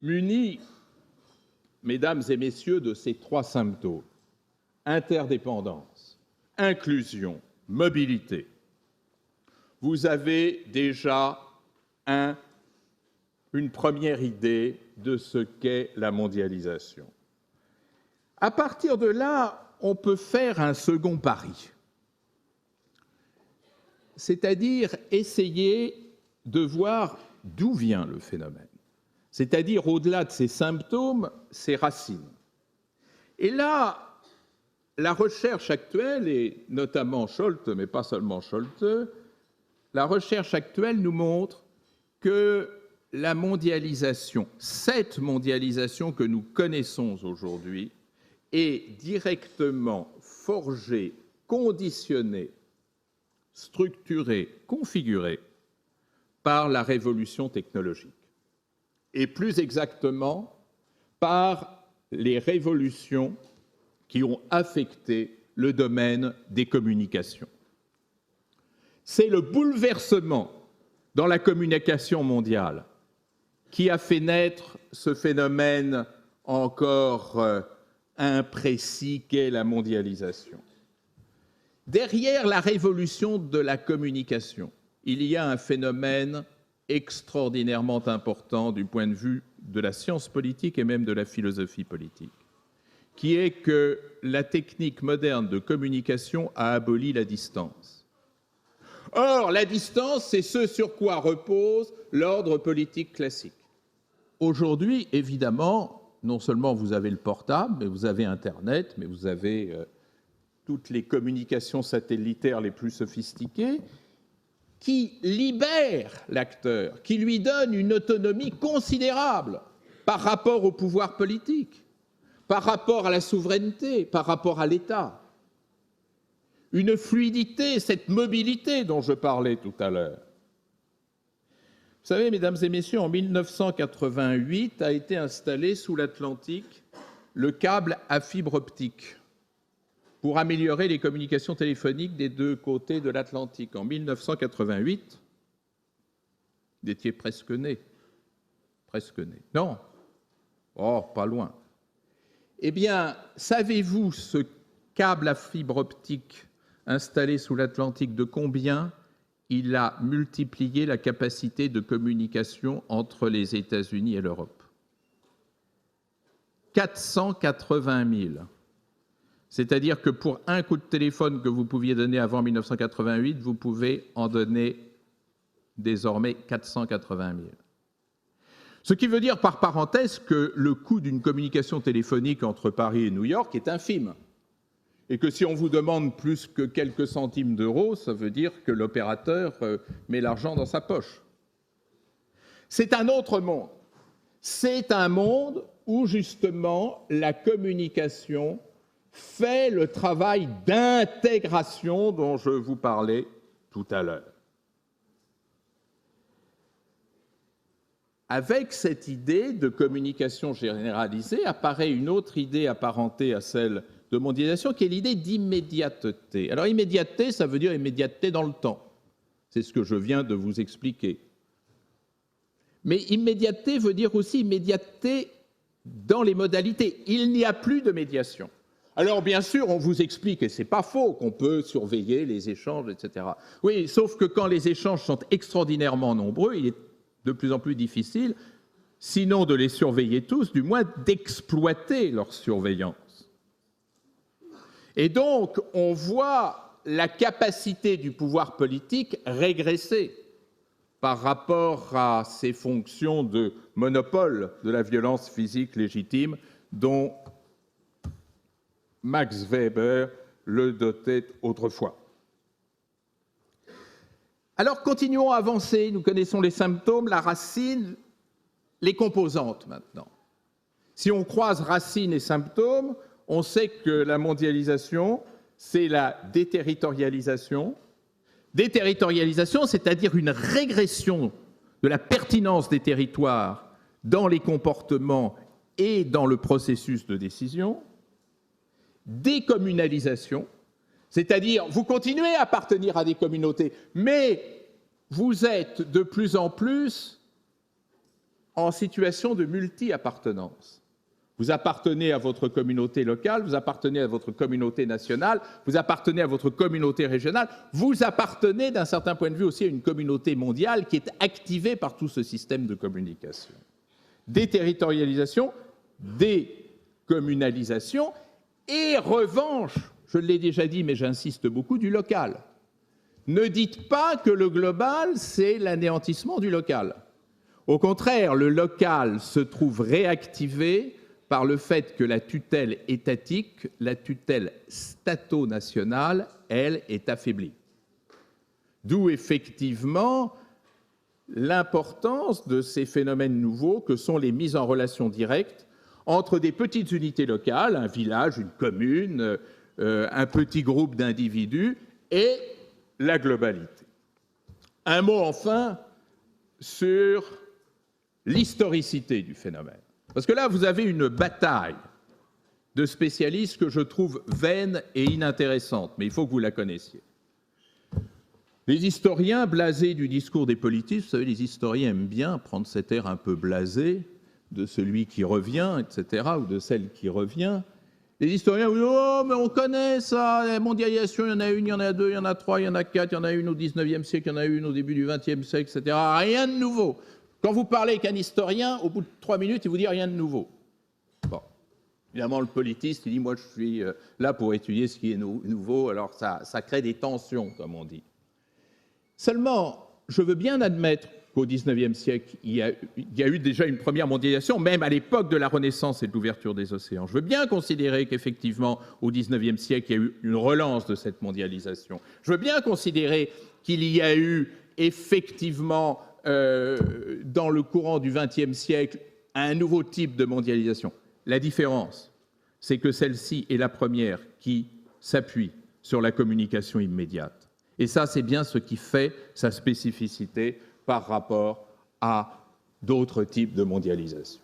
Munis, mesdames et messieurs, de ces trois symptômes, interdépendance, inclusion, mobilité, vous avez déjà une première idée de ce qu'est la mondialisation. À partir de là, on peut faire un second pari, c'est-à-dire essayer de voir d'où vient le phénomène, c'est-à-dire au-delà de ses symptômes, ses racines. Et là, la recherche actuelle, et notamment Scholtes, mais pas seulement Scholtes, la recherche actuelle nous montre que la mondialisation, cette mondialisation que nous connaissons aujourd'hui, est directement forgée, conditionnée, structurée, configurée par la révolution technologique. Et plus exactement, par les révolutions qui ont affecté le domaine des communications. C'est le bouleversement dans la communication mondiale qui a fait naître ce phénomène encore imprécis qu'est la mondialisation. Derrière la révolution de la communication, il y a un phénomène extraordinairement important du point de vue de la science politique et même de la philosophie politique, qui est que la technique moderne de communication a aboli la distance. Or, la distance, c'est ce sur quoi repose l'ordre politique classique. Aujourd'hui, évidemment, non seulement vous avez le portable, mais vous avez Internet, mais vous avez toutes les communications satellitaires les plus sophistiquées, qui libèrent l'acteur, qui lui donnent une autonomie considérable par rapport au pouvoir politique, par rapport à la souveraineté, par rapport à l'État. Une fluidité, cette mobilité dont je parlais tout à l'heure. Vous savez, mesdames et messieurs, en 1988 a été installé sous l'Atlantique le câble à fibre optique pour améliorer les communications téléphoniques des deux côtés de l'Atlantique. En 1988, vous étiez presque né. Presque né. Non. Oh, pas loin. Eh bien, savez-vous ce câble à fibre optique installé sous l'Atlantique, de combien il a multiplié la capacité de communication entre les États-Unis et l'Europe? 480 000. C'est-à-dire que pour un coup de téléphone que vous pouviez donner avant 1988, vous pouvez en donner désormais 480 000. Ce qui veut dire, par parenthèse, que le coût d'une communication téléphonique entre Paris et New York est infime. Et que si on vous demande plus que quelques centimes d'euros, ça veut dire que l'opérateur met l'argent dans sa poche. C'est un autre monde. C'est un monde où, justement, la communication fait le travail d'intégration dont je vous parlais tout à l'heure. Avec cette idée de communication généralisée apparaît une autre idée apparentée à celle de mondialisation, qui est l'idée d'immédiateté. Alors, immédiateté, ça veut dire immédiateté dans le temps. C'est ce que je viens de vous expliquer. Mais immédiateté veut dire aussi immédiateté dans les modalités. Il n'y a plus de médiation. Alors, bien sûr, on vous explique, et ce n'est pas faux, qu'on peut surveiller les échanges, etc. Oui, sauf que quand les échanges sont extraordinairement nombreux, il est de plus en plus difficile, sinon de les surveiller tous, du moins d'exploiter leur surveillance. Et donc, on voit la capacité du pouvoir politique régresser par rapport à ses fonctions de monopole de la violence physique légitime dont Max Weber le dotait autrefois. Alors, continuons à avancer. Nous connaissons les symptômes, la racine, les composantes maintenant. Si on croise racine et symptômes, on sait que la mondialisation, c'est la déterritorialisation. Déterritorialisation, c'est-à-dire une régression de la pertinence des territoires dans les comportements et dans le processus de décision. Décommunalisation, c'est-à-dire vous continuez à appartenir à des communautés, mais vous êtes de plus en plus en situation de multi-appartenance. Vous appartenez à votre communauté locale, vous appartenez à votre communauté nationale, vous appartenez à votre communauté régionale, vous appartenez d'un certain point de vue aussi à une communauté mondiale qui est activée par tout ce système de communication. Déterritorialisation, décommunalisation et revanche, je l'ai déjà dit mais j'insiste beaucoup, du local. Ne dites pas que le global, c'est l'anéantissement du local. Au contraire, le local se trouve réactivé par le fait que la tutelle étatique, la tutelle stato-nationale, elle, est affaiblie. D'où effectivement l'importance de ces phénomènes nouveaux que sont les mises en relation directe entre des petites unités locales, un village, une commune, un petit groupe d'individus et la globalité. Un mot enfin sur l'historicité du phénomène. Parce que là, vous avez une bataille de spécialistes que je trouve vaine et inintéressante, mais il faut que vous la connaissiez. Les historiens blasés du discours des politiques, vous savez, les historiens aiment bien prendre cet air un peu blasé de celui qui revient, etc., ou de celle qui revient. Les historiens vous disent « Oh, mais on connaît ça, la mondialisation, il y en a une, il y en a deux, il y en a trois, il y en a quatre, il y en a une au 19e siècle, il y en a une au début du 20e siècle, etc. Rien de nouveau. » Quand vous parlez avec un historien, au bout de 3 minutes, il vous dit rien de nouveau. Bon. Évidemment, le politiste, il dit « Moi, je suis là pour étudier ce qui est nouveau. » Alors, ça crée des tensions, comme on dit. Seulement, je veux bien admettre qu'au XIXe siècle, il y a eu déjà une première mondialisation, même à l'époque de la Renaissance et de l'ouverture des océans. Je veux bien considérer qu'effectivement, au XIXe siècle, il y a eu une relance de cette mondialisation. Je veux bien considérer qu'il y a eu effectivement, dans le courant du XXe siècle, un nouveau type de mondialisation. La différence, c'est que celle-ci est la première qui s'appuie sur la communication immédiate. Et ça, c'est bien ce qui fait sa spécificité par rapport à d'autres types de mondialisation.